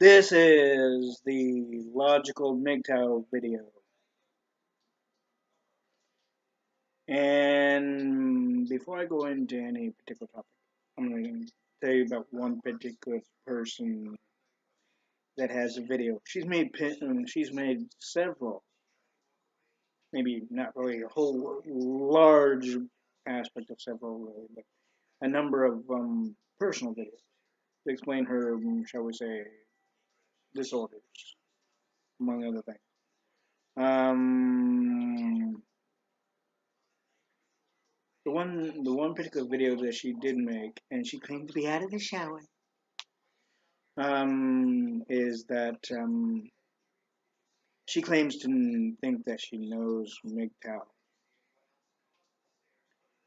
This is the logical Migtow video. And before I go into any particular topic, I'm going to tell you about one particular person that has a video. She's made several, maybe not really a whole large aspect of several, really, but a number of personal videos to explain her, shall we say, disorders, among other things. Um, the one particular video that she did make, and she claimed to be out of the shower, is that she claims to think that she knows Migtow.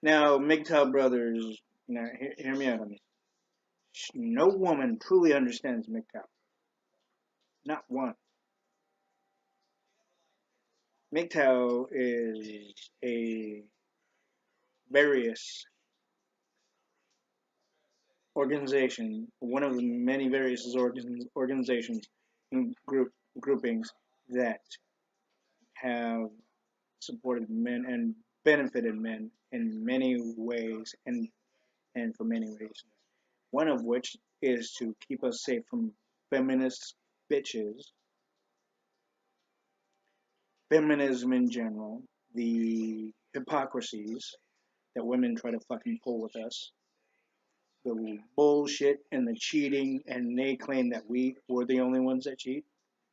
Now, Migtow brothers, now hear me out on this. No woman truly understands Migtow. Not one. Migtow is a various organization, one of the many various organizations and groupings that have supported men and benefited men in many ways and for many reasons. One of which is to keep us safe from feminist bitches, feminism in general, the hypocrisies that women try to fucking pull with us, the bullshit and the cheating, and they claim that we're the only ones that cheat,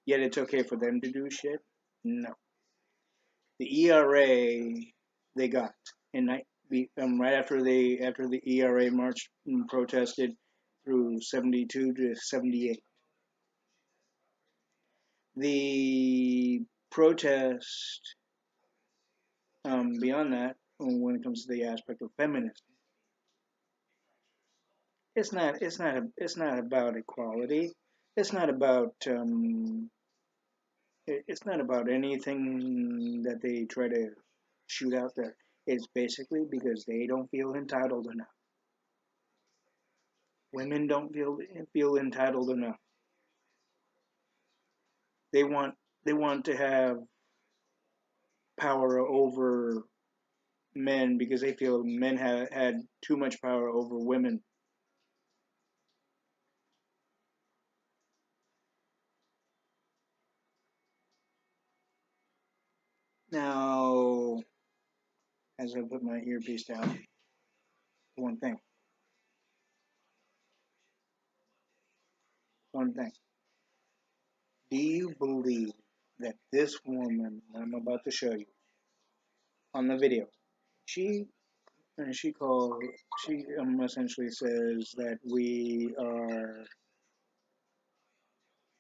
yet it's okay for them to do shit. No. The ERA they got in right after the ERA marched and protested through 72 to 78. The protest beyond that, when it comes to the aspect of feminism, it's not about equality. It's not about it's not about anything that they try to shoot out there. It's basically because they don't feel entitled enough. Women don't feel entitled enough. They want they want to have power over men because they feel men have had too much power over women. Now, as I put my earpiece down, one thing, one thing. Do you believe that this woman I'm about to show you on the video, she she called she essentially says that we are,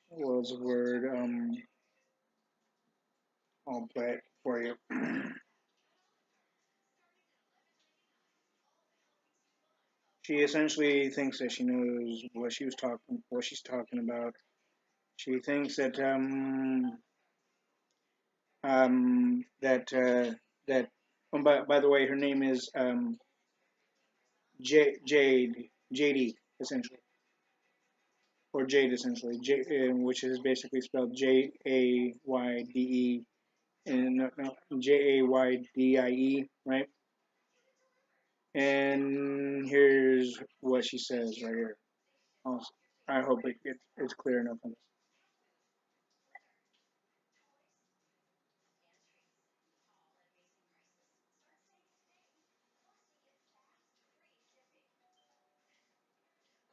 what was the word, I'll play it for you. She essentially thinks that she knows what she's talking about. She thinks that that by the way, her name is JD essentially, or Jade essentially, which is basically spelled Jayde, and no, Jaydie, right? And here's what she says right here. Also, I hope it's clear enough on this.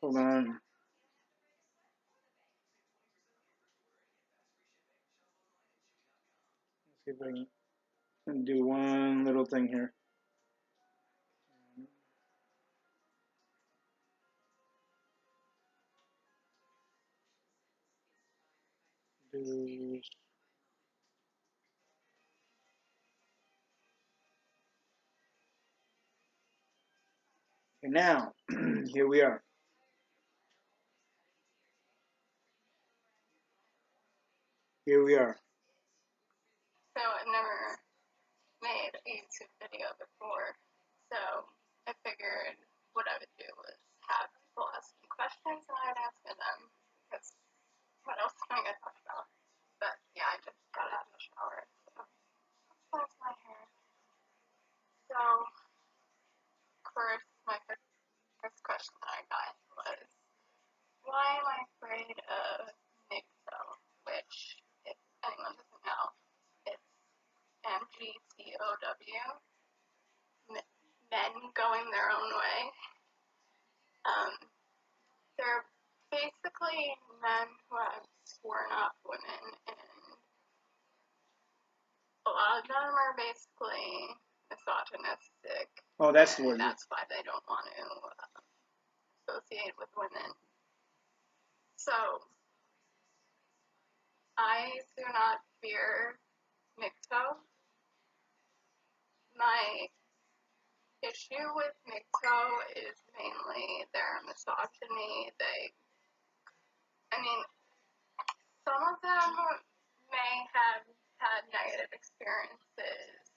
Hold on. Let's see if I can do one little thing here. Do And now, here we are. Here we are. So I've never made a YouTube video before, so I figured what I would do was have people ask me questions and I would answer them because going their own way. They're basically men who have sworn off women, and a lot of them are basically misogynistic. Oh, that's the word. That's why they don't want to associate with women. So, I do not fear Migtow. My issue with Migtow is mainly their misogyny. I mean, some of them may have had negative experiences.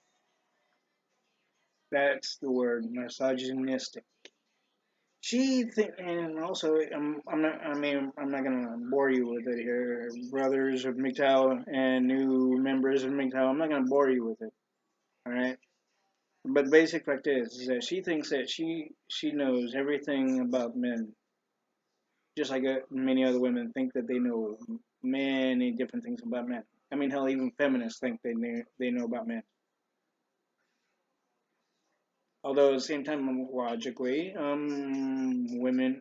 That's the word, misogynistic. And also, I'm not. I mean, I'm not gonna bore you with it here, brothers of Migtow and new members of Migtow. I'm not gonna bore you with it. All right. But the basic fact is that she thinks that she knows everything about men, just like many other women think that they know many different things about men. I mean, hell, even feminists think they know about men. Although at the same time, logically, women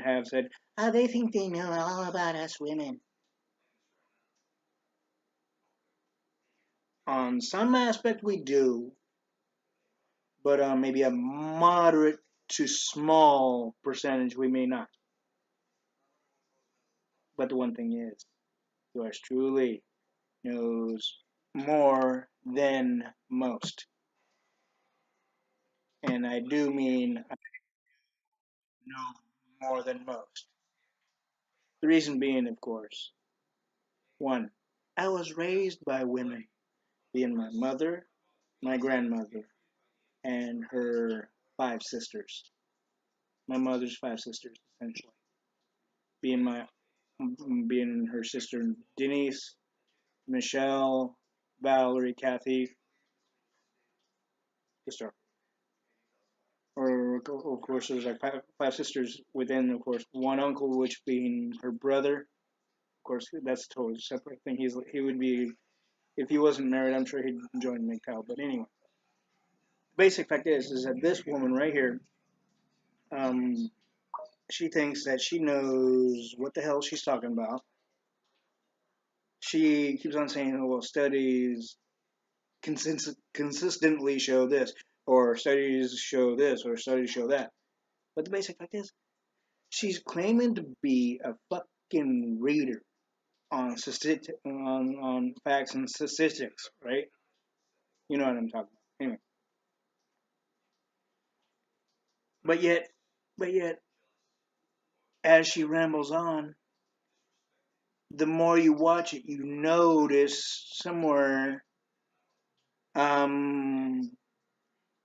have said, "Oh, they think they know all about us women." On some aspect, we do, but maybe a moderate to small percentage we may not. But the one thing is, yours truly knows more than most, and I do mean I know more than most. The reason being, of course, one, I was raised by women, being my mother, my grandmother, and her five sisters. My mother's five sisters, essentially, being my being her sister Denise, Michelle, Valerie, Kathy, the star. Or of course, there's like five sisters within, of course, one uncle, which being her brother. Of course, that's a totally separate thing. He would be if he wasn't married. I'm sure he'd join Migtow. But anyway, the basic fact is that this woman right here, um, she thinks that she knows what the hell she's talking about. She keeps on saying, "Oh, well, studies consistently show this, or studies show this, or studies show that." But the basic fact is, she's claiming to be a fucking reader on facts and statistics, right? You know what I'm talking about. Anyway, but yet, but yet, as she rambles on, the more you watch it, you notice somewhere um,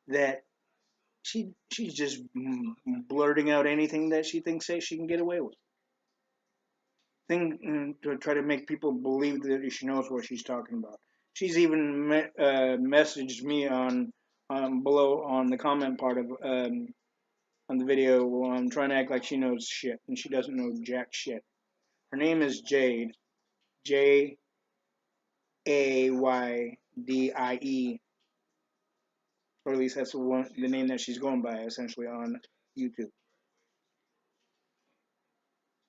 that she's just blurting out anything that she thinks that she can get away with. Thing to try to make people believe that she knows what she's talking about. She's even messaged me on below on the comment part of on the video. I'm trying to act like she knows shit, and she doesn't know jack shit. Her name is Jade, Jaydie, or at least that's the name that she's going by essentially on YouTube.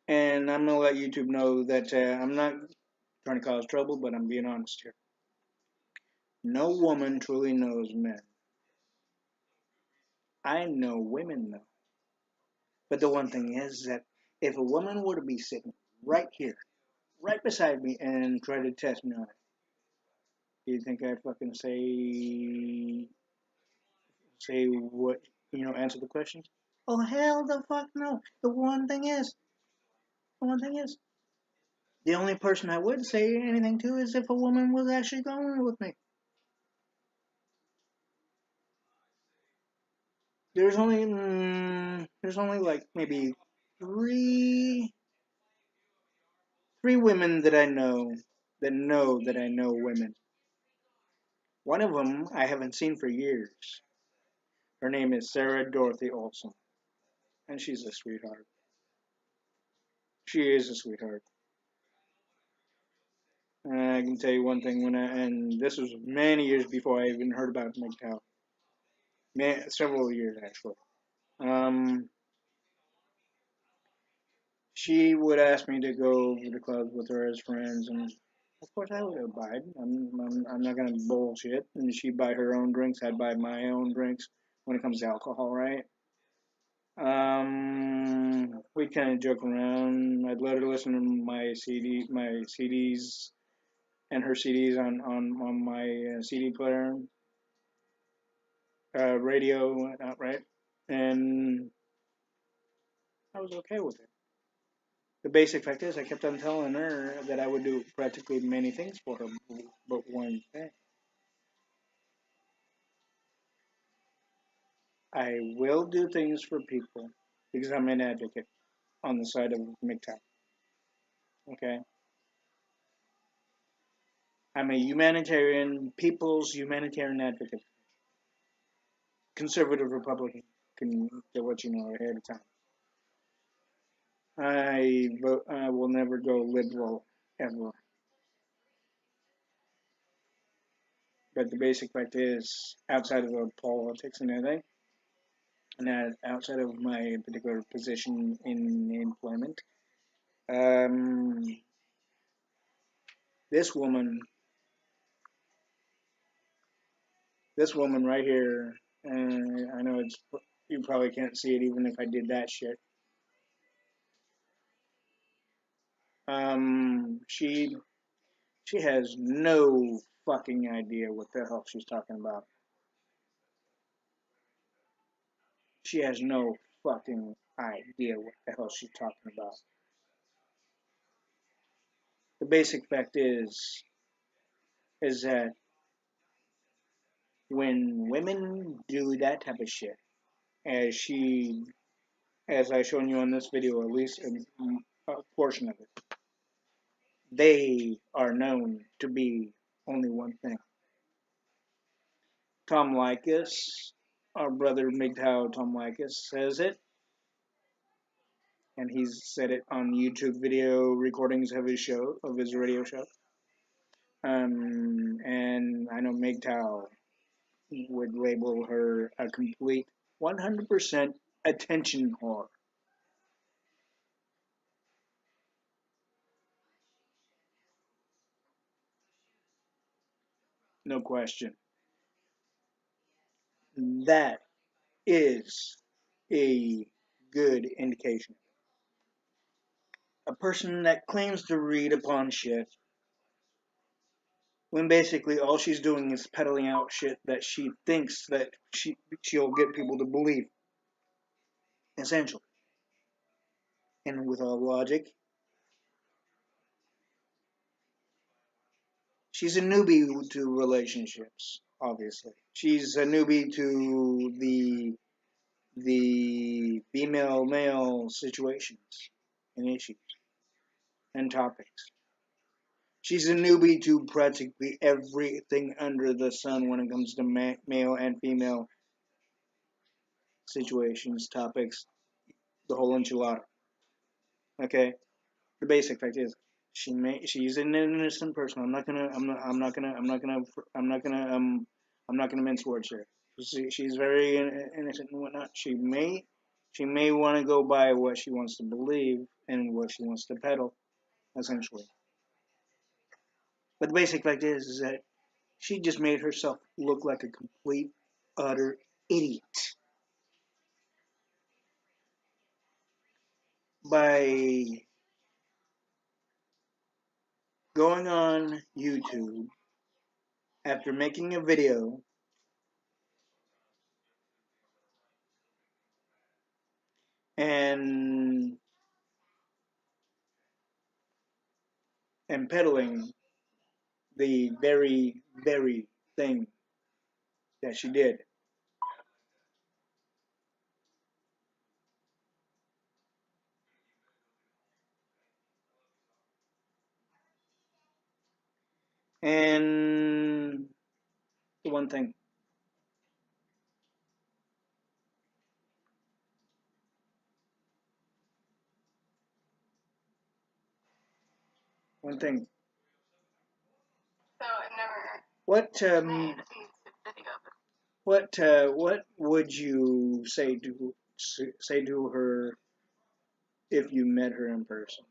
And I'm gonna let YouTube know that I'm not trying to cause trouble, but I'm being honest here. No woman truly knows men. I know women though. But the one thing is that if a woman were to be sitting right here, right beside me, and try to test me on it, do you think I'd fucking say what answer the questions? Oh hell the fuck no. The one thing is, the only person I would say anything to is if a woman was actually going with me. There's only like maybe three women that I know that I know women. One of them I haven't seen for years. Her name is Sarah Dorothy Olson, and she's a sweetheart. She is a sweetheart. And I can tell you one thing and this was many years before I even heard about Migtow. several years actually. Um, she would ask me to go to the clubs with her as friends, and of course I would abide. I'm not gonna bullshit. And she'd buy her own drinks. I'd buy my own drinks when it comes to alcohol, right? We'd kind of joke around. I'd let her listen to my CDs, and her CDs on my CD player, radio, right? And I was okay with it. The basic fact is, I kept on telling her that I would do practically many things for her, but one thing. I will do things for people because I'm an advocate on the side of Migtow. Okay? I'm a humanitarian, people's humanitarian advocate. Conservative Republican, can let you know ahead of time. I will never go liberal ever. But the basic fact is, outside of the politics and everything, and outside of my particular position in employment, um, this woman, this woman right here, I know you probably can't see it even if I did that shit. She has no fucking idea what the hell she's talking about. She has no fucking idea what the hell she's talking about. The basic fact is that when women do that type of shit, as she, as I shown you on this video, at least a portion of it, they are known to be only one thing. Tom Likas, our brother Migtow Tom Likas says it, and he's said it on YouTube video recordings of his radio show. And I know Migtow would label her a complete 100% attention whore. No question. That is a good indication. A person that claims to read upon shit when basically all she's doing is peddling out shit that she thinks that she'll get people to believe, essentially. And with all logic, she's a newbie to relationships, obviously. She's a newbie to the female male situations and issues and topics. She's a newbie to practically everything under the sun when it comes to male and female situations, topics, the whole enchilada. Okay, the basic fact is she's an innocent person. I'm not gonna mince words here. She's very innocent and whatnot. She may want to go by what she wants to believe and what she wants to peddle, essentially. But the basic fact is that she just made herself look like a complete, utter idiot by going on YouTube after making a video and peddling the very, very thing that she did. And one thing, one thing. So I've never What made a YouTube video before. what would you say to her if you met her in person?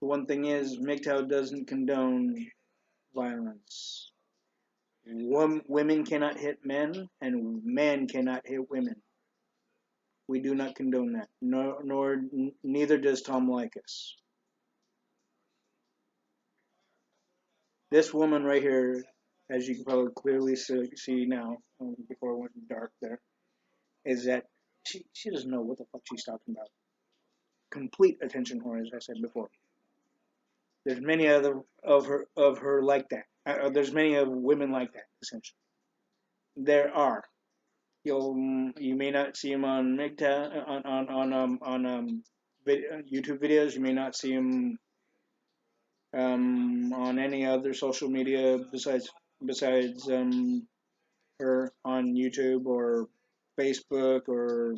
The one thing is, Migtow doesn't condone violence. Women cannot hit men, and men cannot hit women. We do not condone that. Nor neither does Tom Likas. This woman right here, as you can probably clearly see now, before it went dark there, is that she doesn't know what the fuck she's talking about. Complete attention whore, as I said before. There's many other of her like that. There's many of women like that. Essentially, there are. You may not see them on Migtow YouTube videos. You may not see them on any other social media besides her on YouTube or Facebook or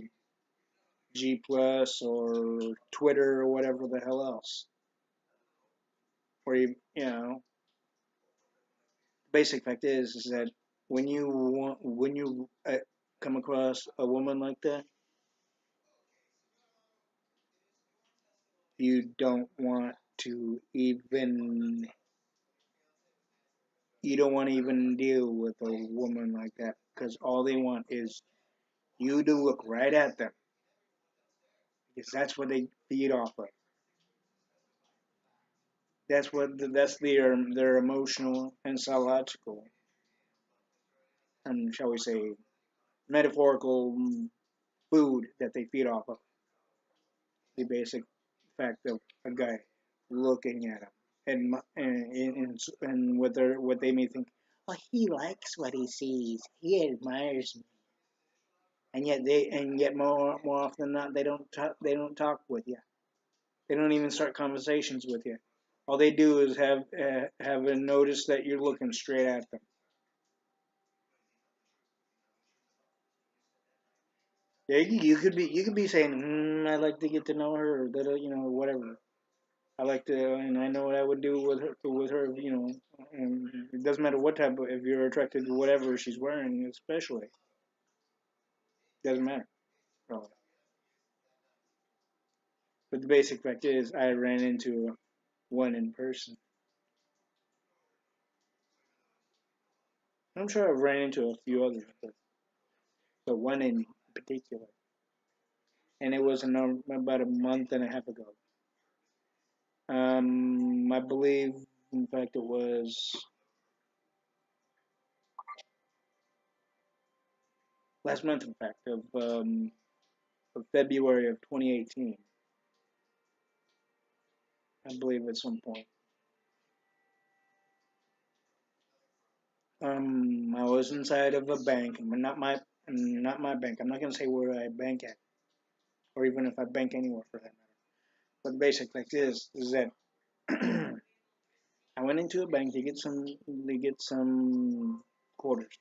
G Plus or Twitter or whatever the hell else. Or basic fact is that when you come across a woman like that, you don't want to even you don't want to even deal with a woman like that because all they want is you to look right at them because that's what they feed off of. That's their emotional and psychological and shall we say metaphorical food that they feed off of. The basic fact of a guy looking at him and what they may think. Oh, he likes what he sees. He admires me, and yet more often than not they don't talk with you. They don't even start conversations with you. All they do is have a notice that you're looking straight at them. Yeah, you could be saying, I'd like to get to know her, or that whatever. I like to, and I know what I would do with her, and it doesn't matter what type of, if you're attracted to whatever she's wearing, especially, doesn't matter. Probably. But the basic fact is, I ran into one in person. I'm sure I've ran into a few others, but one in particular, and it was about a month and a half ago. I believe, in fact, it was last month, in fact, of February of 2018. I believe at some point. I was inside of a bank, not my bank. I'm not gonna say where I bank at, or even if I bank anywhere for that matter. But the basic fact is that I went into a bank to get some quarters.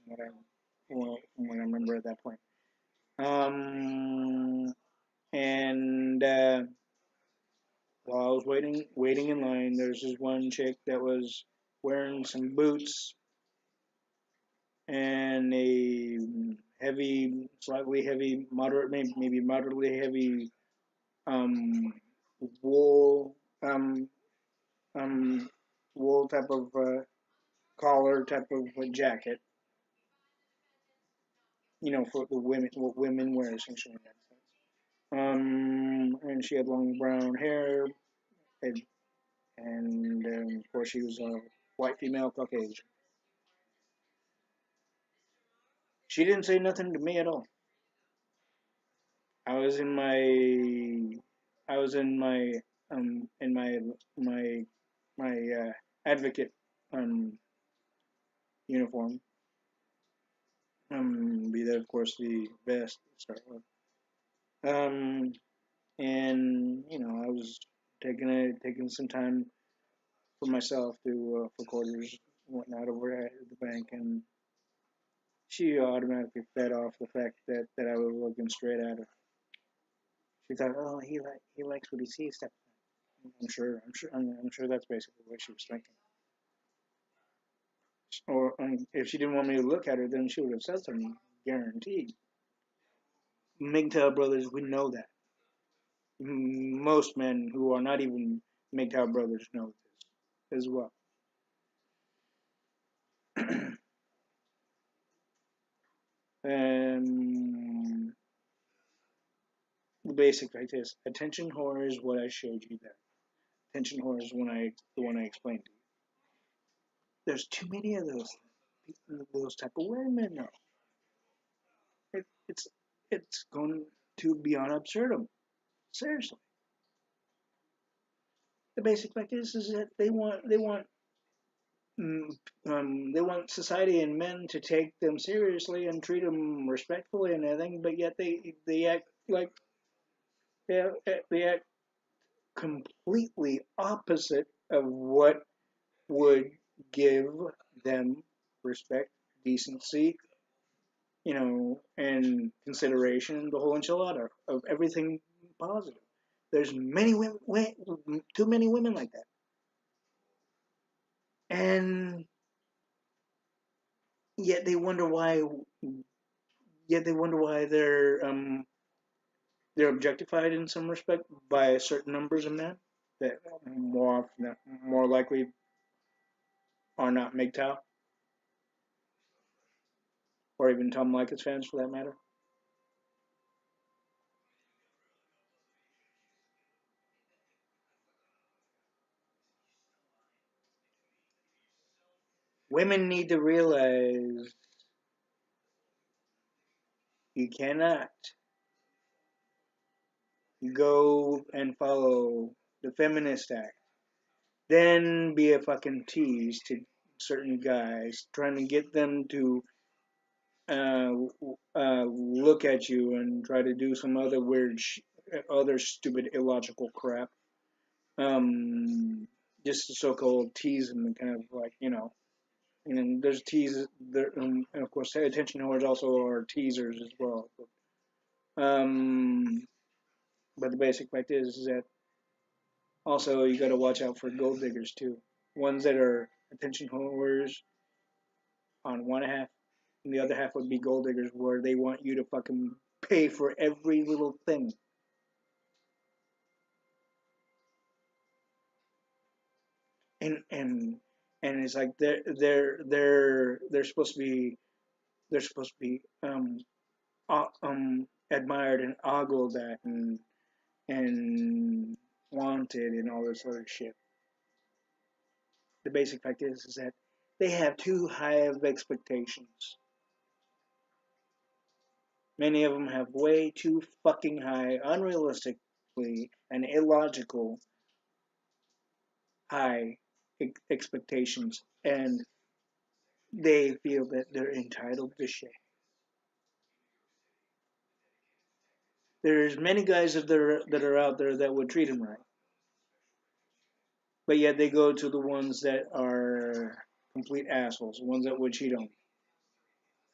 What I what I remember at that point. Um, and while I was waiting in line, there's this one chick that was wearing some boots and a slightly heavy, maybe moderately heavy um, wool um, um, wool type of collar type of jacket. For the women, what women wear essentially in that sense. And she had long brown hair, and of course she was a white female Caucasian. She didn't say nothing to me at all. I was in my I was in my advocate um uniform. Be that of course the vest to start with. Um, and I was taking some time for myself to for quarters and whatnot over at the bank, and she automatically fed off the fact that I was looking straight at her. She thought, oh, he likes what he sees. I'm sure that's basically what she was thinking. Or if she didn't want me to look at her, then she would have said something, guaranteed. Migtow brothers would know that. Most men who are not even Migtow brothers know this as well. And the basic fact is, attention whore is what I showed you there. Attention whore is the one I explained to you. There's too many of those type of women now. It, it's it's going to beyond absurdum. Seriously, the basic fact is that mm, they want society and men to take them seriously and treat them respectfully and everything, but yet they act like they act completely opposite of what would give them respect, decency, and consideration, the whole enchilada of everything positive. There's many women, too many women like that, and yet they wonder why. Yet they wonder why they're objectified in some respect by certain numbers of men that more likely are not MGTOW or even Tom Likas fans for that matter. Women need to realize you cannot go and follow the feminist act, then be a fucking tease to certain guys, trying to get them to uh, look at you and try to do some other other stupid illogical crap. Just to so-called tease and kind of like and there's teasers there, and of course attention whores also are teasers as well. Um, but the basic fact is that also you got to watch out for gold diggers too. Ones that are attention whores on one half, and the other half would be gold diggers, where they want you to fucking pay for every little thing. And it's like they're supposed to be admired and ogled at and wanted and all this other shit. The basic fact is that they have too high of expectations. Many of them have way too fucking high, unrealistically and illogical high expectations, and they feel that they're entitled to shit. There's many guys that are out there that would treat them right, but yet they go to the ones that are complete assholes, the ones that would cheat on them.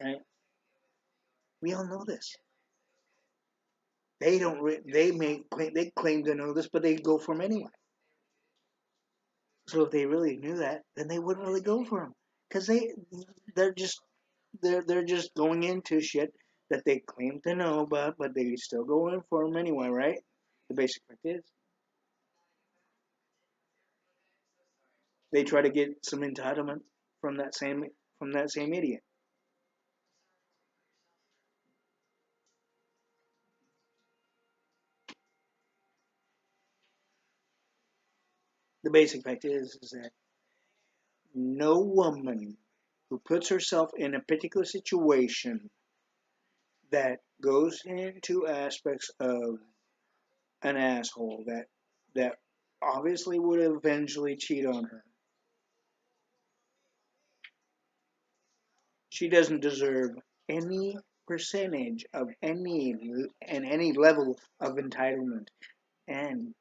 Right? We all know this. They don't. They claim to know this, but they go for them anyway. So if they really knew that, then they wouldn't really go for them because they're just they're just going into shit that they claim to know about, but they still go in for them anyway, right? The basic fact is they try to get some entitlement from that same idiot. The basic fact is that no woman who puts herself in a particular situation that goes into aspects of an asshole that obviously would eventually cheat on her. She doesn't deserve any percentage of any level of entitlement. And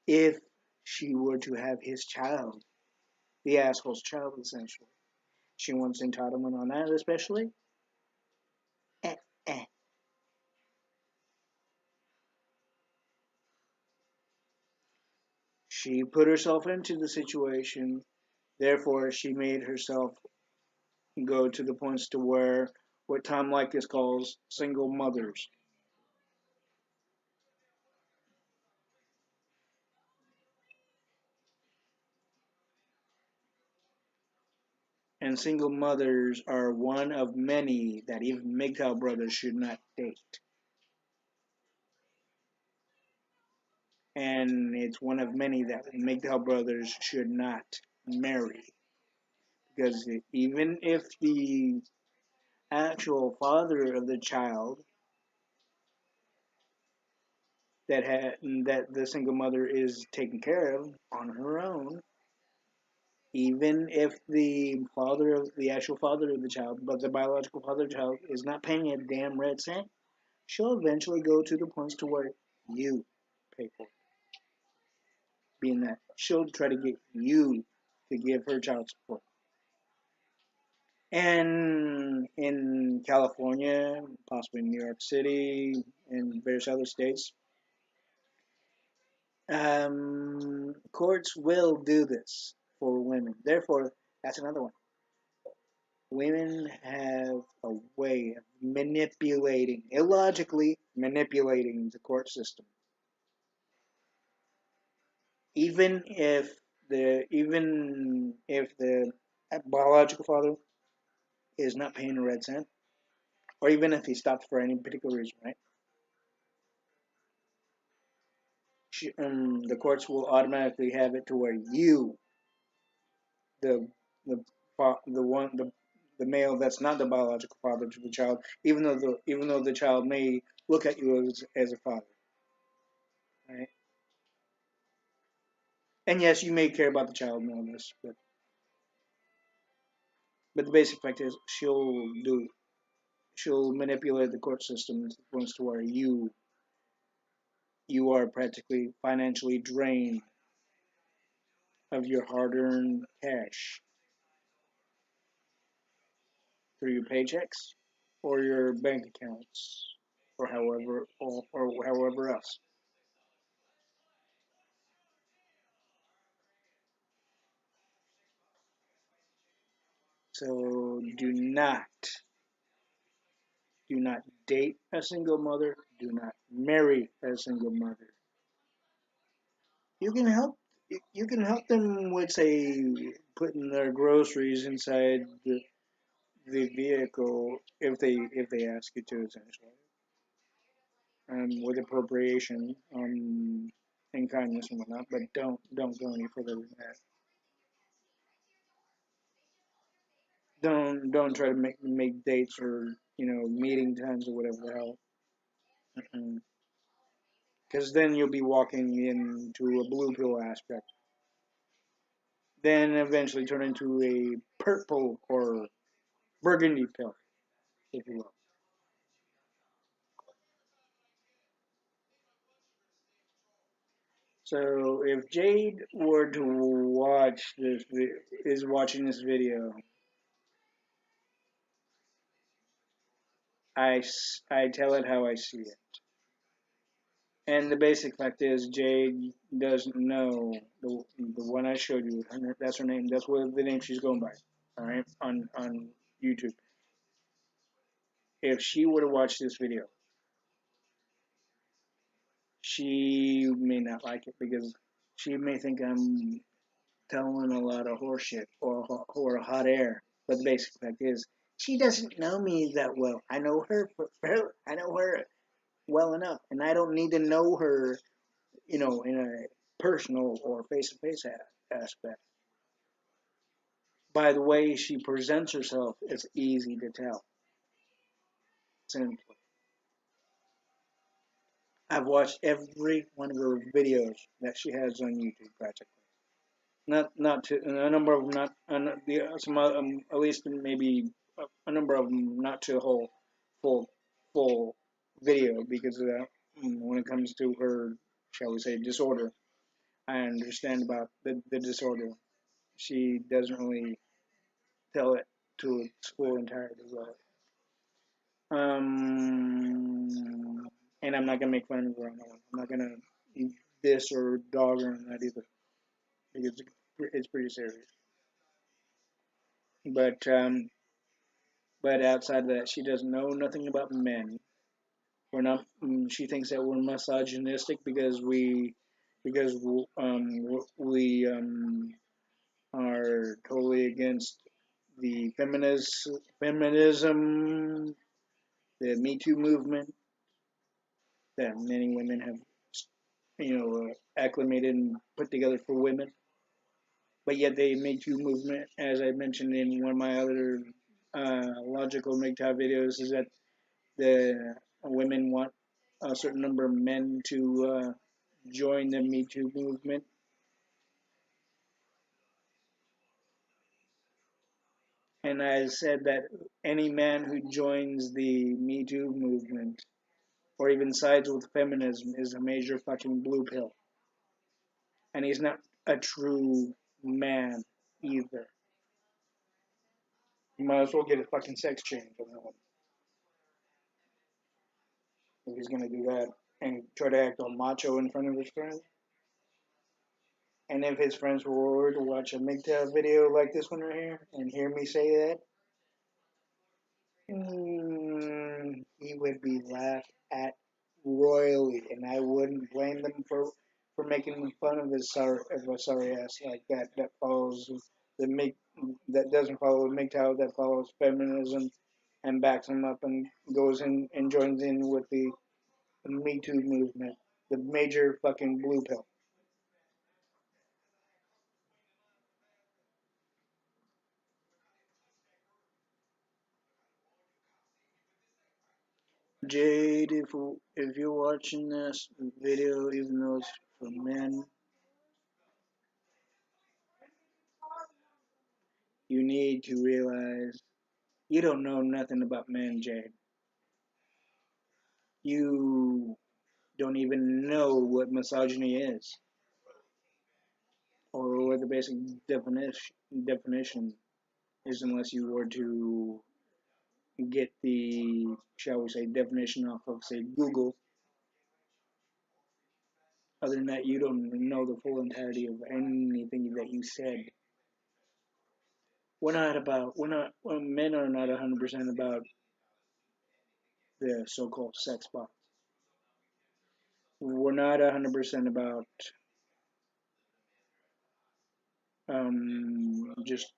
if she were to have his child, the asshole's child, essentially, she wants entitlement on that, especially. Eh, eh. She put herself into the situation Therefore, she made herself go to the points to where what Tom Likas calls single mothers. And single mothers are one of many that even Migtow brothers should not date. And it's one of many that Migtow brothers should not marry. Because even if the actual father of the child that the single mother is taking care of on her own, even if the actual father of the child, but the biological father of the child is not paying a damn red cent, she'll eventually go to the points to where you pay for it. Being that she'll try to get you to give her child support. And in California, possibly New York City, and various other states, courts will do this for women. Therefore, that's another one. Women have a way of manipulating, illogically manipulating the court system. Even if the biological father is not paying a red cent, or even if he stops for any particular reason, right? The courts will automatically have it to where you, the the the one the male that's not the biological father to the child, even though the child may look at you as a father, right? And yes, you may care about the child more than this, but the basic fact is she'll manipulate the court system to the point to where you are practically financially drained of your hard-earned cash through your paychecks or your bank accounts or however else. So do not date a single mother. Do not marry a single mother. You can help you can help them with say putting their groceries inside the vehicle if they ask you to essentially, with appropriation, and kindness and whatnot. But don't go any further than that. Don't try to make dates or meeting times or whatever the hell. Because then you'll be walking into a blue pill aspect. Then eventually turn into a purple or burgundy pill, if you will. So if Jade were to is watching this video, I tell it how I see it. And the basic fact is, Jade doesn't know the one I showed you. That's her name. That's what the name she's going by. All right, on YouTube. If she were to watch this video, she may not like it because she may think I'm telling a lot of horseshit or hot air. But the basic fact is, she doesn't know me that well. I know her. I know her well enough, and I don't need to know her, in a personal or face-to-face aspect. By the way she presents herself, it's easy to tell. Simply, I've watched every one of her videos that she has on YouTube, practically. Not to a number of them, not the some at least maybe a number of them not to a whole full full video because when it comes to her, shall we say, disorder, I understand about the disorder. She doesn't really tell it to its full entirety. And I'm not gonna make fun of her on that one. I'm not gonna diss or dog her on that either because it's pretty serious. But but outside of that, she doesn't know nothing about men. We're not. She thinks that we're misogynistic because we are totally against the feminism, the Me Too movement that many women have, acclimated and put together for women. But yet the Me Too movement, as I mentioned in one of my other logical Migtow videos, is that the women want a certain number of men to join the Me Too movement. And I said that any man who joins the Me Too movement or even sides with feminism is a major fucking blue pill. And he's not a true man either. You might as well get a fucking sex change on that one if he's gonna do that and try to act all macho in front of his friends. And if his friends were to watch a Migtow video like this one right here and hear me say that, he would be laughed at royally, and I wouldn't blame them for making fun of his sorry ass like that follows the make that doesn't follow Migtow, that follows feminism and backs him up and goes in and joins in with the Me Too movement, the major fucking blue pill. Jade, if you're watching this video, even though it's for men, you need to realize you don't know nothing about men, Jade. You don't even know what misogyny is, or what the basic definition is, unless you were to get the, shall we say, definition off of, say, Google. Other than that, you don't know the full entirety of anything that you said. Men are not 100% about the so-called sex box. We're not 100% about just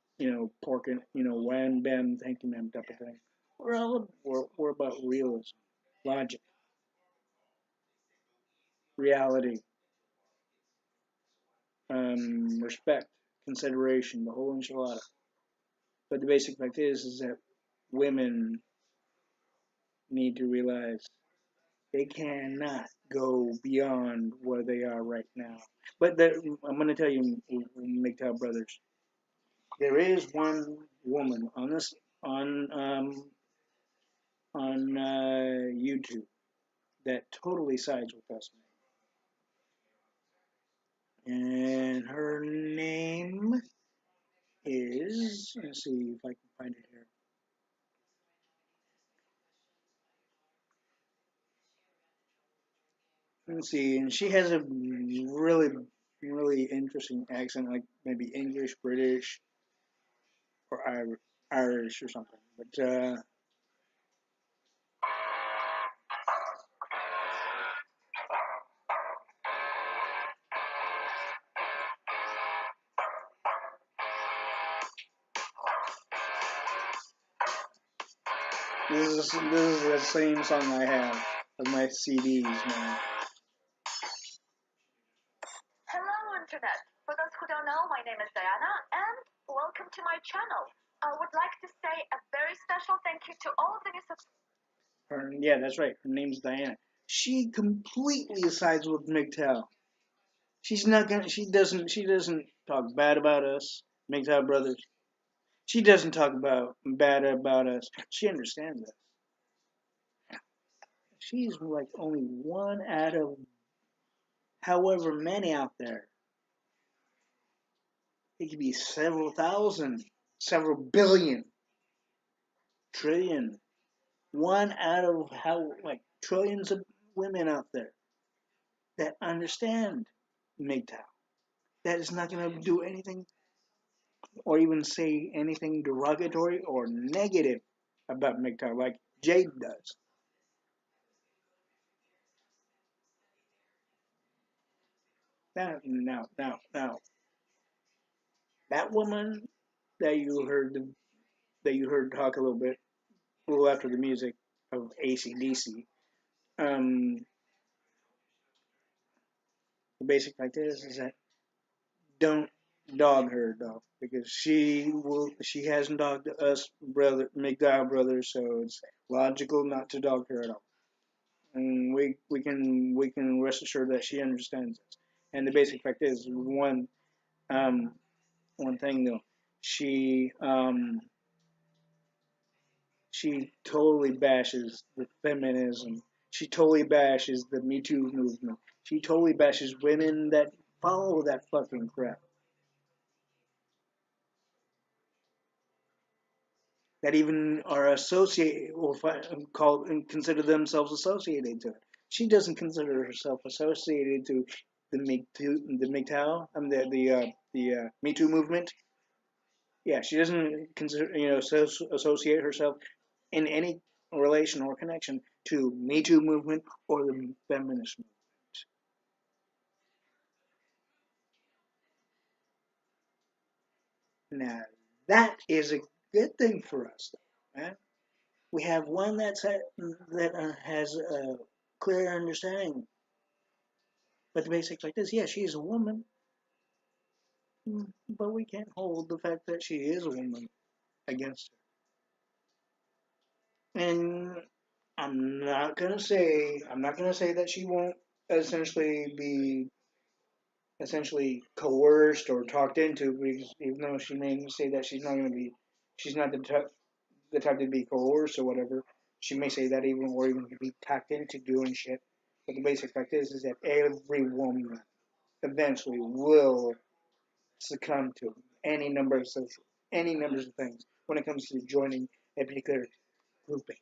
pork and wham bam thank you ma'am type of thing. We're about realism, logic, reality, respect, consideration, the whole enchilada. But the basic fact is that women need to realize they cannot go beyond where they are right now. But I'm going to tell you, MGTOW brothers, there is one woman on this on YouTube that totally sides with us, and her name is, let's see if I can find it here. Let's see, and she has a really interesting accent, like maybe English, British, or Irish or something. But this is the same song I have of my CDs, man. Hello, Internet. For those who don't know, my name is Diana, and welcome to my channel. I would like to say a very special thank you to all of the new subscribers. Yeah, that's right. Her name's Diana. She completely sides with MGTOW. She's not gonna. She doesn't talk bad about us, MGTOW brothers. She doesn't talk about bad about us. She understands us. She's like only one out of however many out there. It could be several thousand, several billion, trillion. One out of how like trillions of women out there that understand MGTOW. That is not going to do anything or even say anything derogatory or negative about Migtow like Jade does. Now, that woman that you heard talk a little after the music of AC/DC. Um, the basic fact is that don't dog her though, because she hasn't dogged us brother McDowell brothers, so it's logical not to dog her at all. And we can rest assured that she understands us. And the basic fact is um one thing though, she um she totally bashes the feminism. She totally bashes the Me Too movement. She totally bashes women that follow that fucking crap. That even are associated or call and consider themselves associated to it. She doesn't consider herself associated to the MGTOW, the Me Too movement. Yeah, she doesn't consider associate herself in any relation or connection to Me Too movement or the feminist movement. Now that is a good thing for us, though, man. We have one that has a clear understanding. But the basics like this, yeah, she's a woman, but we can't hold the fact that she is a woman against her. And I'm not gonna say that she won't essentially be essentially coerced or talked into, because even though she may say that she's not the type to be coerced or whatever. She may say that even to be talked into doing shit. But the basic fact is that every woman eventually will succumb to any numbers of things when it comes to joining a particular grouping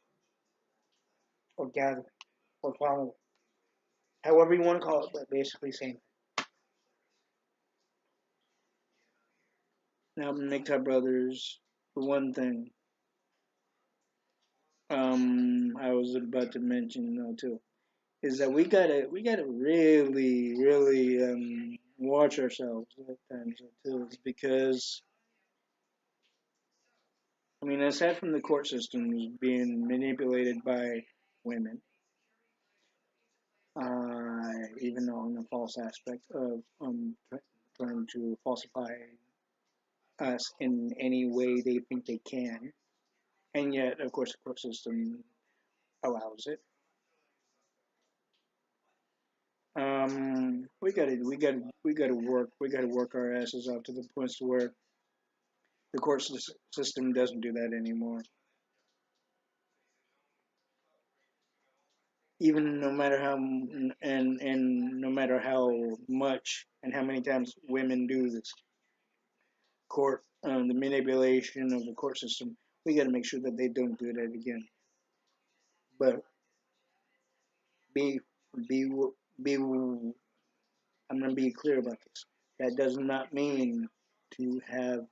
or gathering or following, however you want to call it, but basically same. Now, Migtow Brothers, for one thing, I was about to mention though too, is that we gotta really watch ourselves at times too, because I mean, aside from the court systems being manipulated by women, even on a false aspect of trying to falsify us in any way they think they can, and yet, of course, the court system allows it. We gotta work our asses off to the points to where the system doesn't do that anymore. Even no matter how and no matter how much and how many times women do this the manipulation of the court system, we got to make sure that they don't do that again. But be be be I'm gonna be clear about this. That does not mean to have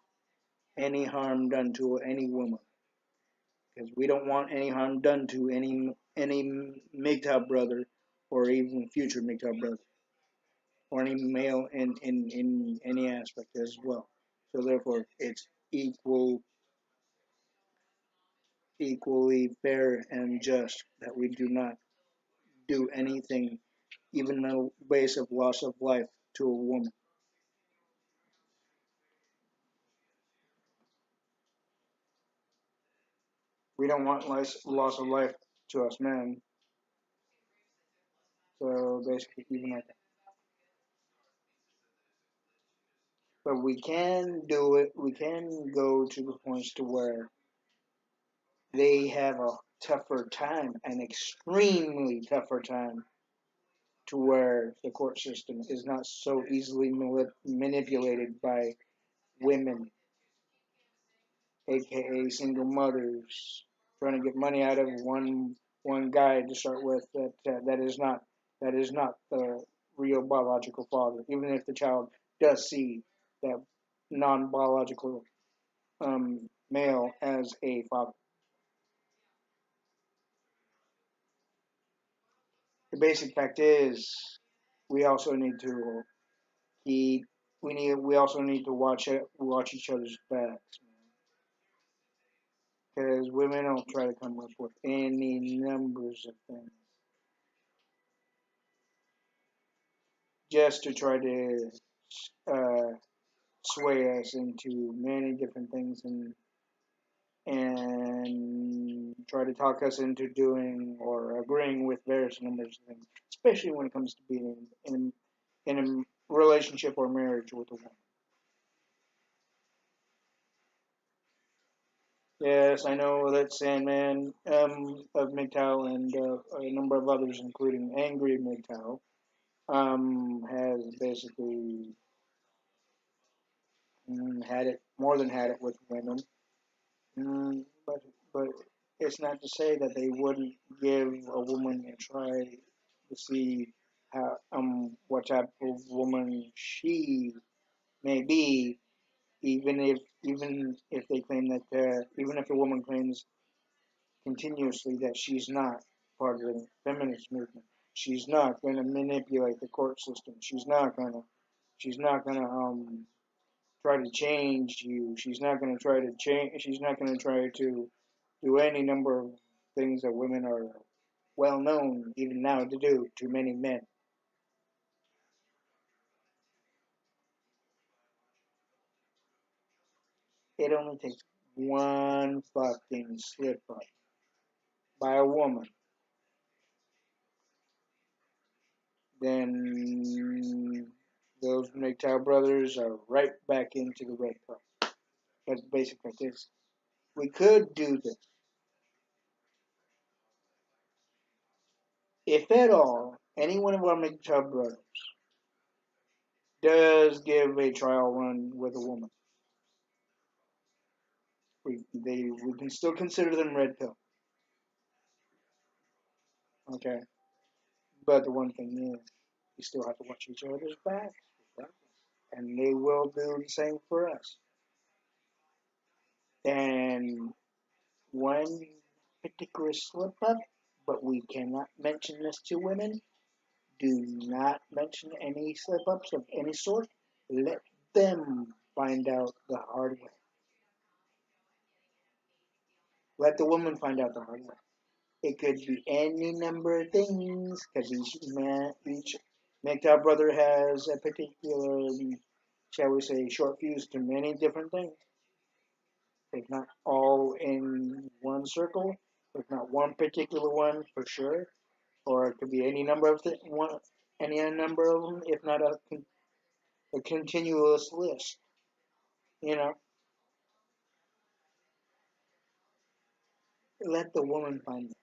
any harm done to any woman, because we don't want any harm done to any MGTOW brother or even future MGTOW brother or any male in any aspect as well. So therefore, it's equally fair and just that we do not do anything, even in the ways of loss of life, to a woman. We don't want loss of life to us men. So basically, even like that. But we can do it. We can go to the points to where they have a tougher time, an extremely tougher time, to where the court system is not so easily manipulated by women, aka single mothers, trying to get money out of one guy to start with that is not the real biological father, even if the child does see that non-biological male as a father. The basic fact is, we also need to keep. We also need to watch each other's backs, because women don't try to come up with any numbers of things just to try to uh, sway us into many different things and try to talk us into doing or agreeing with various numbers of things, especially when it comes to being in a relationship or marriage with a woman. Yes, I know that Sandman of Migtow and a number of others, including Angry Migtow, has basically had it more than had it with women. But it's not to say that they wouldn't give a woman a try to see how what type of woman she may be, even if they claim that even if a woman claims continuously that she's not part of the feminist movement, she's not going to manipulate the court system. She's not gonna try to change you. She's not going to try to change. She's not going to try to do any number of things that women are well known even now to do to many men. It only takes one fucking slip up by a woman, then those MGTOW brothers are right back into the red cup. That's basically this. We could do this. If at all, any one of our MGTOW brothers does give a trial run with a woman, we can still consider them red pill. Okay? But the one thing is, we still have to watch each other's backs. And they will do the same for us. And one particular slip up, but we cannot mention this to women. Do not mention any slip ups of any sort. Let them find out the hard way. Let the woman find out the hard way. It could be any number of things because each MGTOW brother has a particular, shall we say, short fuse to many different things. If not all in one circle, if not one particular one for sure, or it could be any number of any number of them, if not a continuous list. You know, let the woman find it.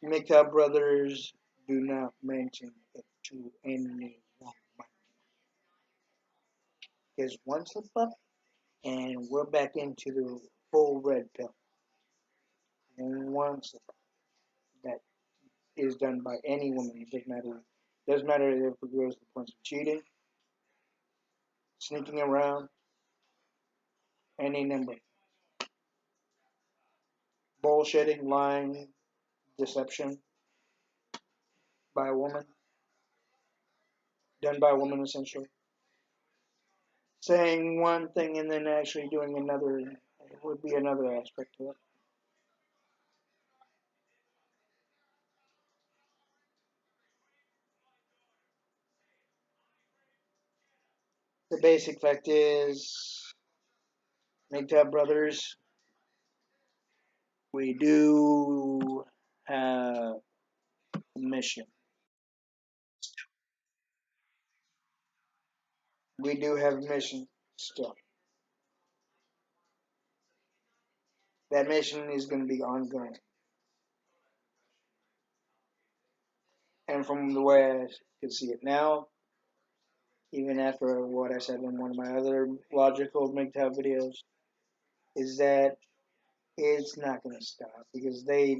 MGTOW brothers do not mention it to anyone. There's one slip up, and we're back into the full red pill. And one slip up that is done by any woman. It doesn't matter. Doesn't matter if it goes to the point of cheating, sneaking around, any number, bullshitting, lying, deception by a woman, done by a woman essentially, saying one thing and then actually doing another. It would be another aspect to it. The basic fact is, MGTOW brothers, we do have a mission. We do have a mission still. That mission is going to be ongoing. And from the way I can see it now, even after what I said in one of my other logical MGTOW videos, is that it's not going to stop because the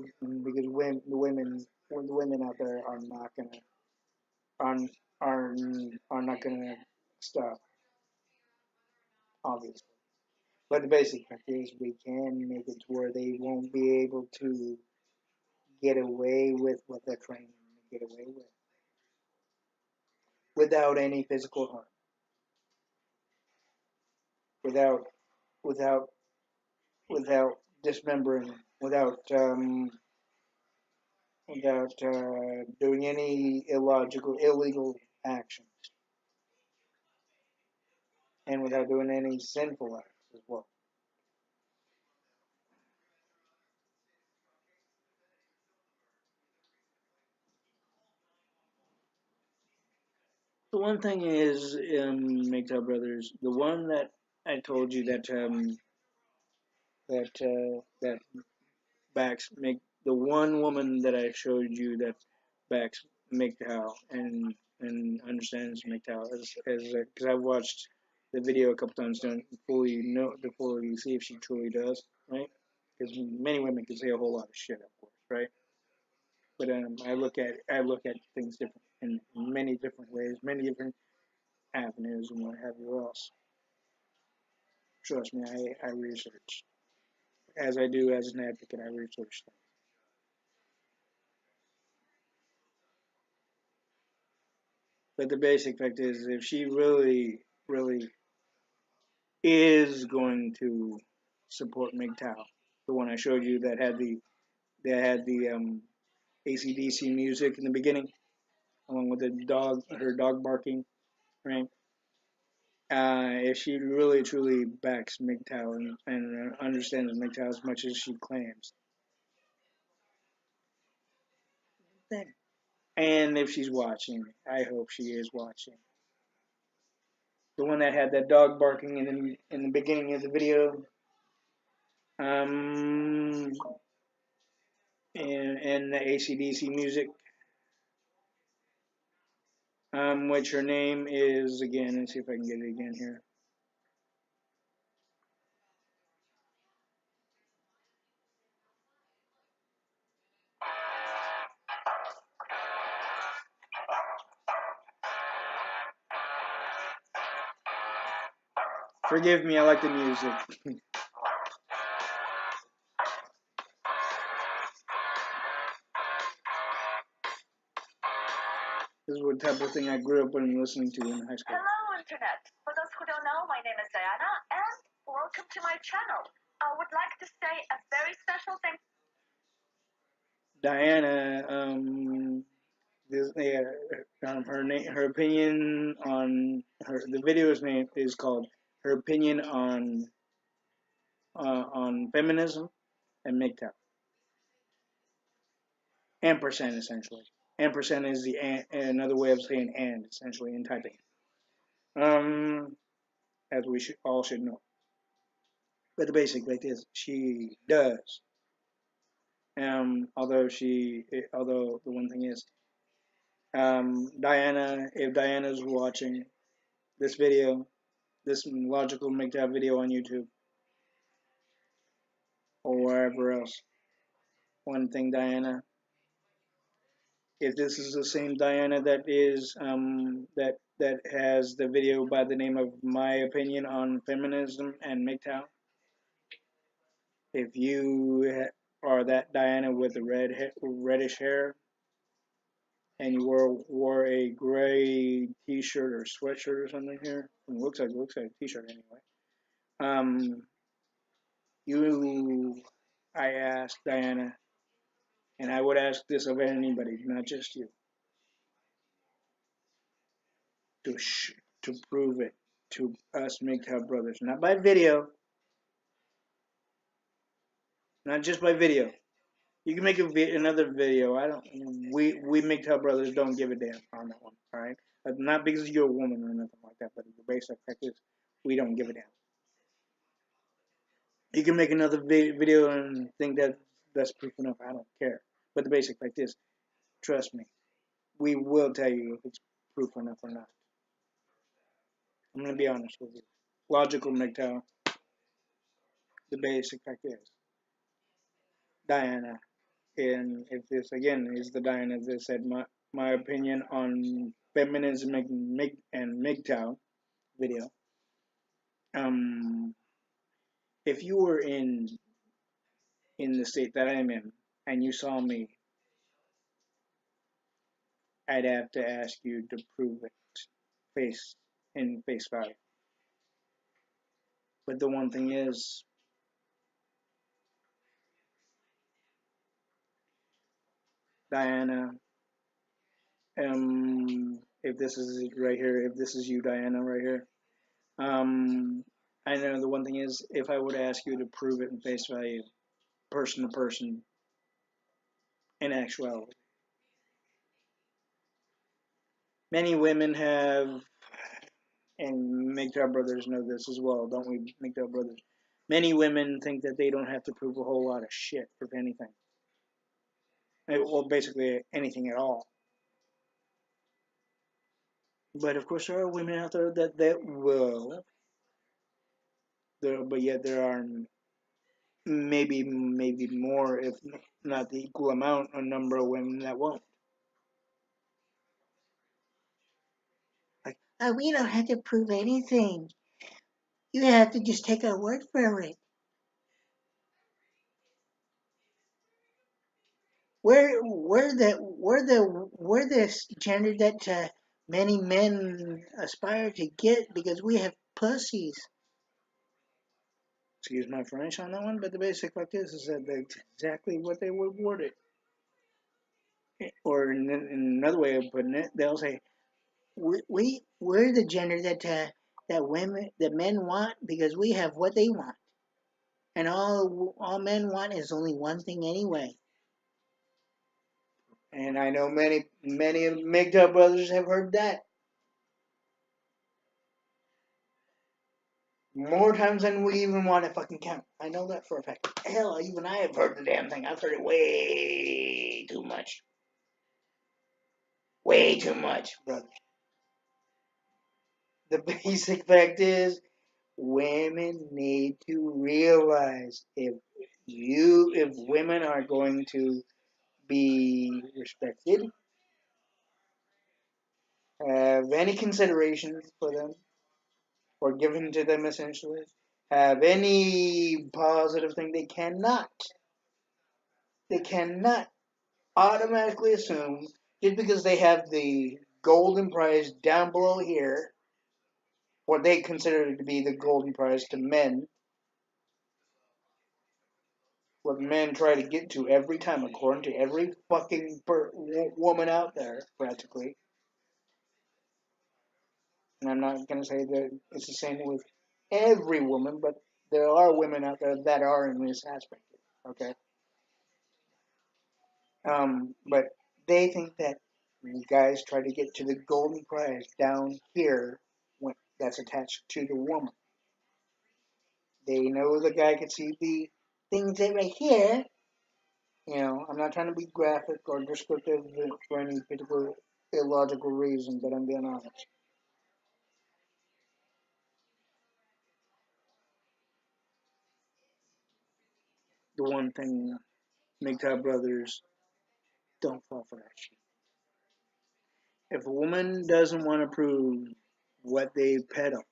women out there are not going to are are not going to stop. obviously. But the basic fact is, we can make it to where they won't be able to get away with what they're trying to get away with without any physical harm, without without without dismembering, without doing any illegal actions, and without doing any sinful acts as well. The one thing is, Migtow brothers, the one that I told you that backs make the one woman that I showed you that backs Migtow and understands Migtow as because I've watched the video a couple times to fully see if she truly does, right? Because many women can say a whole lot of shit, of course, right? But I look at things different in many different ways, many different avenues, and what have you else. Trust me, I research as I do as an advocate. I research things. But the basic fact is, if she really is going to support Migtow, the one I showed you that had the ACDC music in the beginning, along with her dog barking, right? If she really truly backs Migtow and understands Migtow as much as she claims, then, and if she's watching, I hope she is watching. The one that had that dog barking in the beginning of the video, um, and the ACDC music, which her name is again. Let's see if I can get it again here. Forgive me, I like the music. This is what type of thing I grew up listening to in high school. Hello, Internet. For those who don't know, my name is Diana, and welcome to my channel. I would like to say a very special thank. Diana, her opinion on the video's name is called her opinion on feminism and MGTOW. Ampersand essentially. Ampersand is another way of saying and essentially in typing. Um, as we all should know. But the basic like this, she does. Although the one thing is, if Diana's watching this video, this logical MGTOW video on YouTube or wherever else, one thing, Diana, if this is the same Diana that has the video by the name of My Opinion on Feminism and MGTOW, if you are that Diana with the reddish hair and you wore a gray T-shirt or sweatshirt or something here, it looks like a T-shirt anyway. You, I asked Diana, and I would ask this of anybody, not just you, to to prove it to us MGTOW brothers, not by video, not just by video. You can make another video. I don't. We MGTOW brothers don't give a damn on that one. All right, not because you're a woman or nothing like that, but the basic fact is we don't give a damn. You can make another video and think that that's proof enough. I don't care. But the basic fact is, trust me, we will tell you if it's proof enough or not. I'm gonna be honest with you. Logical MGTOW. The basic fact is, Diana, and if this again is the Diana that said my opinion on feminism and MGTOW video, um, if you were in the state that I'm in and you saw me, I'd have to ask you to prove it face in face value. But the one thing is, Diana, if this is right here, if this is you, Diana, right here, um, I know the one thing is, if I would ask you to prove it in face value, person to person, in actuality, many women have, and Migtow brothers know this as well, don't we, Migtow brothers? Many women think that they don't have to prove a whole lot of shit for anything. Well, basically anything at all. But of course, there are women out there that will. But yet there are maybe more, if not the equal amount, a number of women that won't. Like, oh, we don't have to prove anything. You have to just take our word for it. We're the gender that many men aspire to get because we have pussies. Excuse my French on that one, but the basic fact is that that's exactly what they would word it. Or in another way of putting it, they'll say, we're the gender that men want because we have what they want, and all men want is only one thing anyway. And I know many of Migtow brothers have heard that more times than we even want to fucking count. I know that for a fact. Hell, even I have heard the damn thing. I've heard it way too much. Way too much, brother. The basic fact is, women need to realize if women are going to be respected, have any consideration for them or given to them essentially, have any positive thing, they cannot automatically assume just because they have the golden prize down below here, what they consider to be the golden prize to men, what men try to get to every time, according to every fucking woman out there, practically. And I'm not going to say that it's the same with every woman, but there are women out there that are in this aspect. Okay, but they think that guys try to get to the golden prize down here when that's attached to the woman. They know the guy can see the things that right here. I'm not trying to be graphic or descriptive for any particular illogical reason, but I'm being honest. The one thing Migtow brothers don't fall for that shit. If a woman doesn't want to prove what they peddle,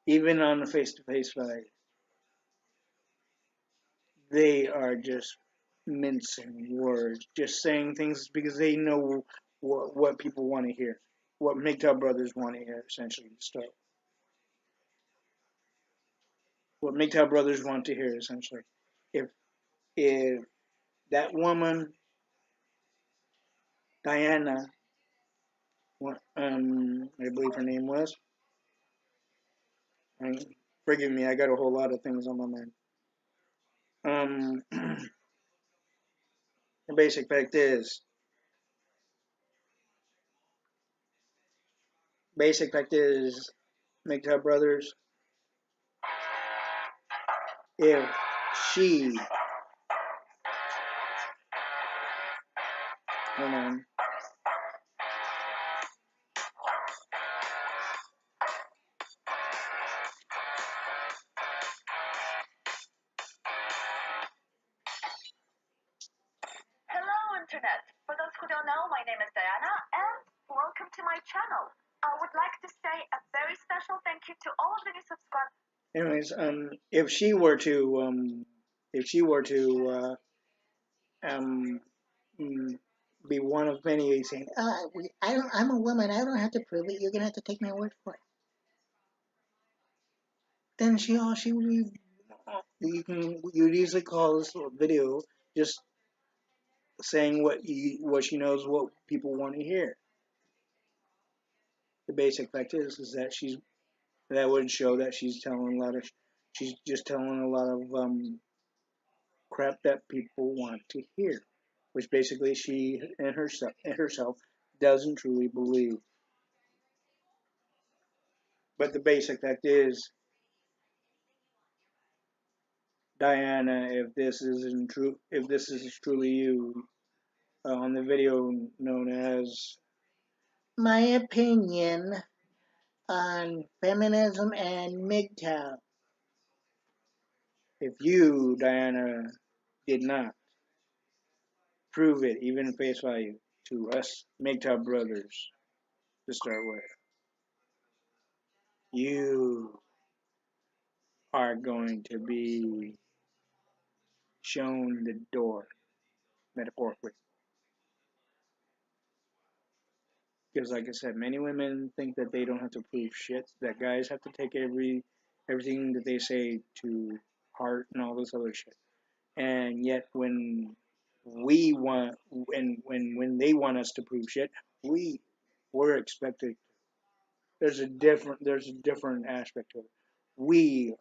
even on the face-to-face fight, they are just mincing words, just saying things because they know what people want to hear, what Migtow brothers want to hear, essentially. So, what Migtow brothers want to hear, essentially. If if that woman, Diana, I believe her name was, and forgive me, I got a whole lot of things on my mind. The basic fact is, Migtow brothers, if she, hold on, Hello, Internet. For those who don't know, my name is Diana, and welcome to my channel. I would like to say a very very special thank you to all of the new subscribers. Anyways, if she were to um, mm, be one of many saying, I'm a woman, I don't have to prove it. You're gonna have to take my word for it." Then she would be. You'd easily call this little video just saying what she knows, what people want to hear. The basic fact is that that would show that she's just telling a lot of crap that people want to hear, which basically she and herself doesn't truly believe. But the basic fact is, Diana, if this is truly you, on the video known as "My Opinion on Feminism and Migtow," if you, Diana, did not prove it, even face value, to us Migtow brothers to start with, you are going to be shown the door, metaphorically. Because, like I said, many women think that they don't have to prove shit. That guys have to take everything that they say to heart and all this other shit. And yet, when they want us to prove shit, we're expected. There's a different aspect to it. We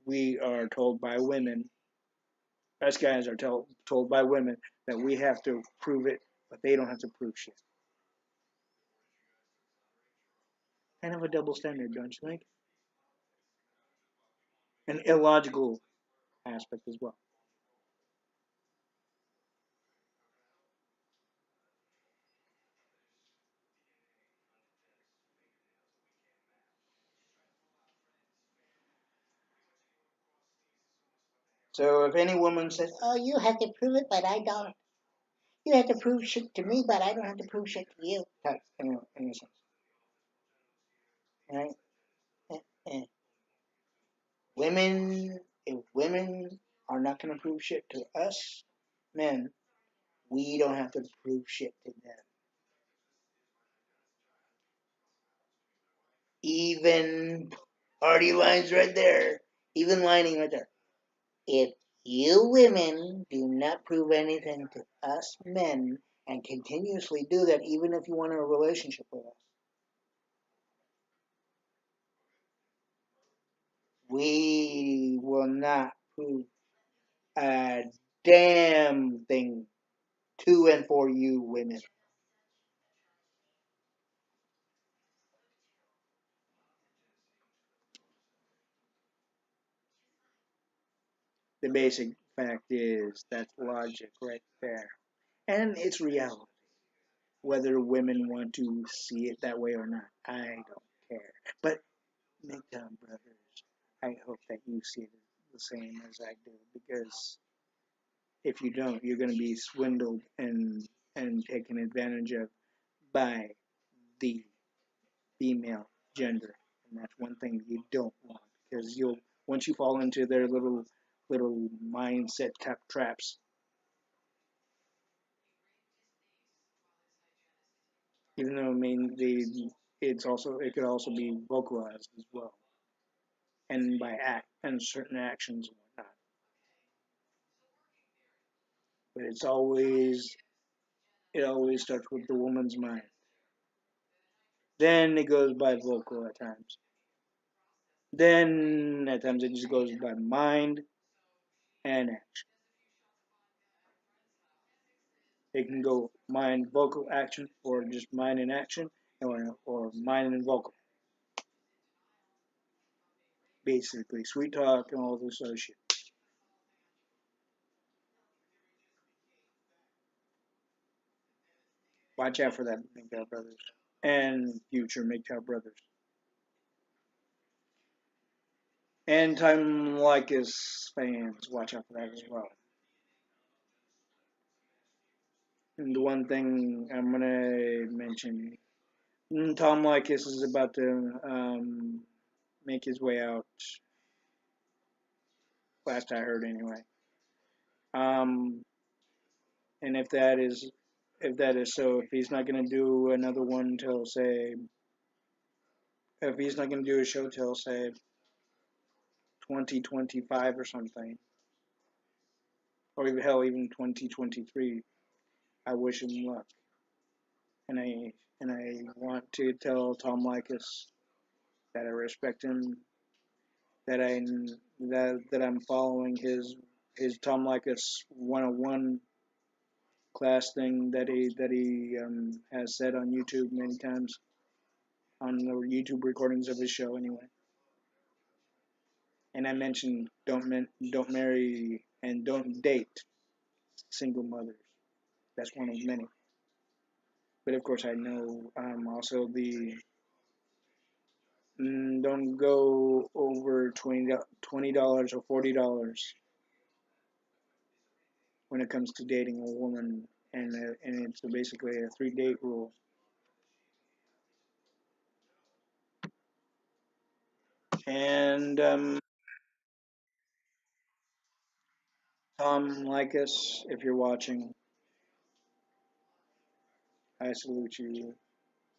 we are told by women. Us guys are told by women that we have to prove it, but they don't have to prove shit. Kind of a double standard, don't you think? An illogical aspect as well. So if any woman says, "Oh, you have to prove it, but I don't. You have to prove shit to me, but I don't have to prove shit to you," in a sense, right? Eh, eh. If women are not going to prove shit to us men, we don't have to prove shit to them. Even party lines right there. Even lining right there. If you women do not prove anything to us men and continuously do that, even if you want a relationship with us, we will not prove a damn thing to and for you women. The basic fact is that's logic right there. And it's reality. Whether women want to see it that way or not, I don't care. But Migtow brothers, I hope that you see it the same as I do, because if you don't, you're going to be swindled and taken advantage of by the female gender, and that's one thing you don't want, because you'll once you fall into their little mindset traps, even though I mean it could also be vocalized as well, and by certain actions and whatnot. But it always starts with the woman's mind. Then it goes by vocal at times. Then at times it just goes by mind and action. It can go mind, vocal, action, or just mind and action, or mind and vocal. Basically, sweet talk and all this other shit. Watch out for that, McDowell Brothers. And future MGTOW brothers. And Time Lycus fans, watch out for that as well. And the one thing I'm gonna mention, Tom Likas is about to make his way out. Last I heard, anyway. Um, and if that is so, if he's not gonna do another one till say, if he's not gonna do a show till say 2025 or something, or even hell, even 2023, I wish him luck. And I want to tell Tom Likas that I respect him, that I'm following his Tom Likas 101 class thing that he has said on YouTube many times, on the YouTube recordings of his show anyway. And I mentioned don't marry and don't date single mothers. That's one of many. But of course, I know also the don't go over $20 or $40 when it comes to dating a woman, and it's basically a 3 date rule. And Tom Likas, if you're watching, I salute you.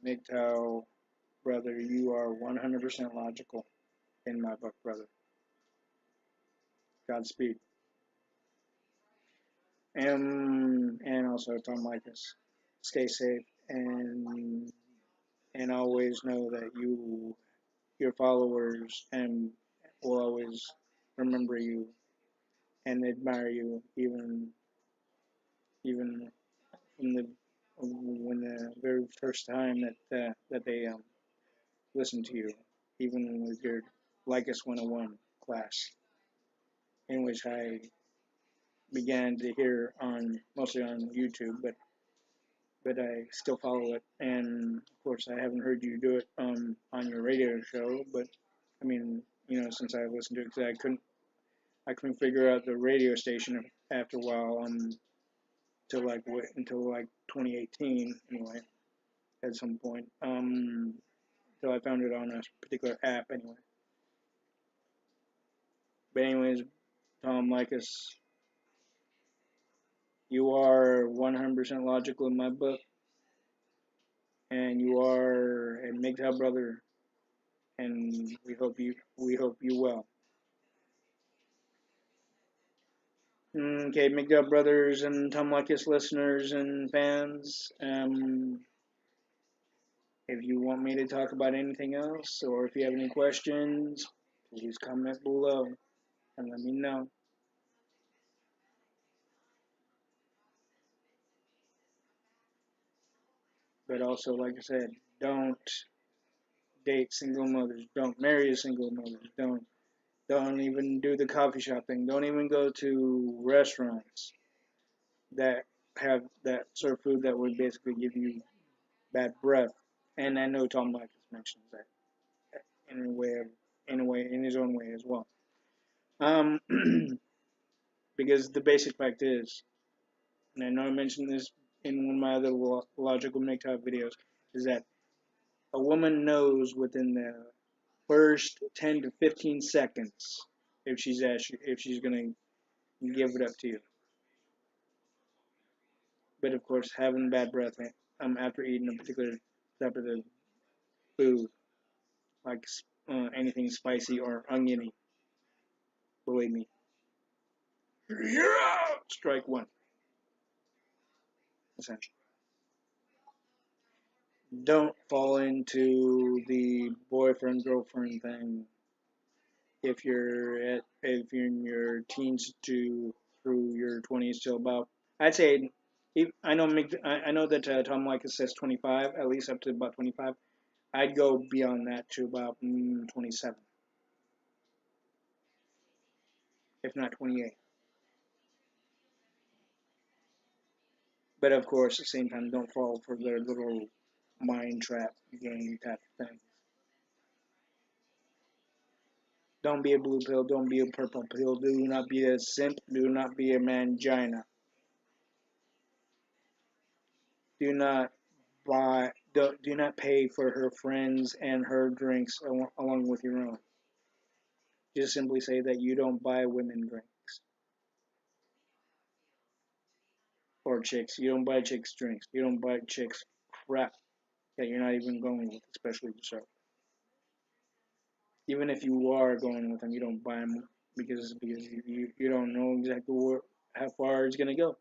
Migtow, brother, you are 100% logical in my book, brother. Godspeed. And also Tom Likas, stay safe and always know that your followers and will always remember you and admire you, even from the when the very first time that they listen to you, even with your Lycus 101 class, in which I began to hear on mostly on YouTube, but I still follow it. And of course, I haven't heard you do it on your radio show, but I mean, since I listened to it, 'cause I couldn't figure out the radio station after a while, until like 2018 anyway, at some point, until I found it on a particular app anyway. But anyways, Tom Likas, you are 100% logical in my book, and you are a MGTOW brother, and we hope you well. Okay, MGTOW brothers and Tom Likas listeners and fans. If you want me to talk about anything else, or if you have any questions, please comment below and let me know. But also, like I said, don't date single mothers. Don't marry a single mother. Don't even do the coffee shop thing. Don't even go to restaurants that have that serve food that would basically give you bad breath. And I know Tom Likas mentions that in a way, in his own way as well. Um, because the basic fact is, and I know I mentioned this in one of my other logical MGTOW videos, is that a woman knows within the first 10 to 15 seconds if she's gonna give it up to you. But of course, having bad breath after eating a particular type of the food, like anything spicy or oniony, believe me, you're out. Strike one, essentially. Don't fall into the boyfriend girlfriend thing if you're in your teens to through your 20s till about, I'd say, I know that Tom Likas says 25, at least up to about 25. I'd go beyond that to about 27, if not 28. But of course, at the same time, don't fall for their little mind trap game type of thing. Don't be a blue pill. Don't be a purple pill. Do not be a simp. Do not be a mangina. Do not Do not pay for her friends and her drinks along with your own. Just simply say that you don't buy women drinks or chicks. You don't buy chicks drinks. You don't buy chicks crap that you're not even going with, especially yourself. Even if you are going with them, you don't buy them because you don't know exactly how far it's gonna go.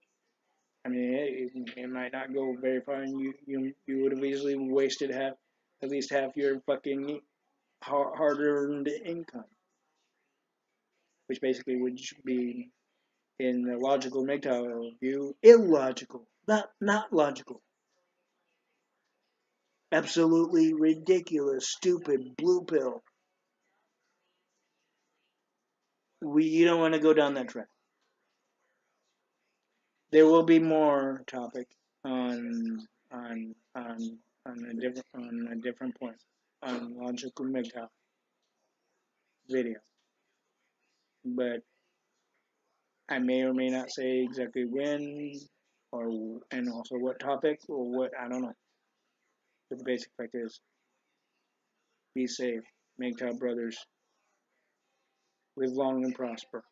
I mean, it might not go very far, and you would have easily wasted at least half your fucking hard earned income, which basically would be in the logical Migtow view illogical, not logical, absolutely ridiculous, stupid, blue pill. You don't want to go down that track. There will be more topic on on a different point on logical Migtow video, but I may or may not say exactly when or and also what topic or what I don't know. But the basic fact is, be safe, Migtow brothers, live long and prosper.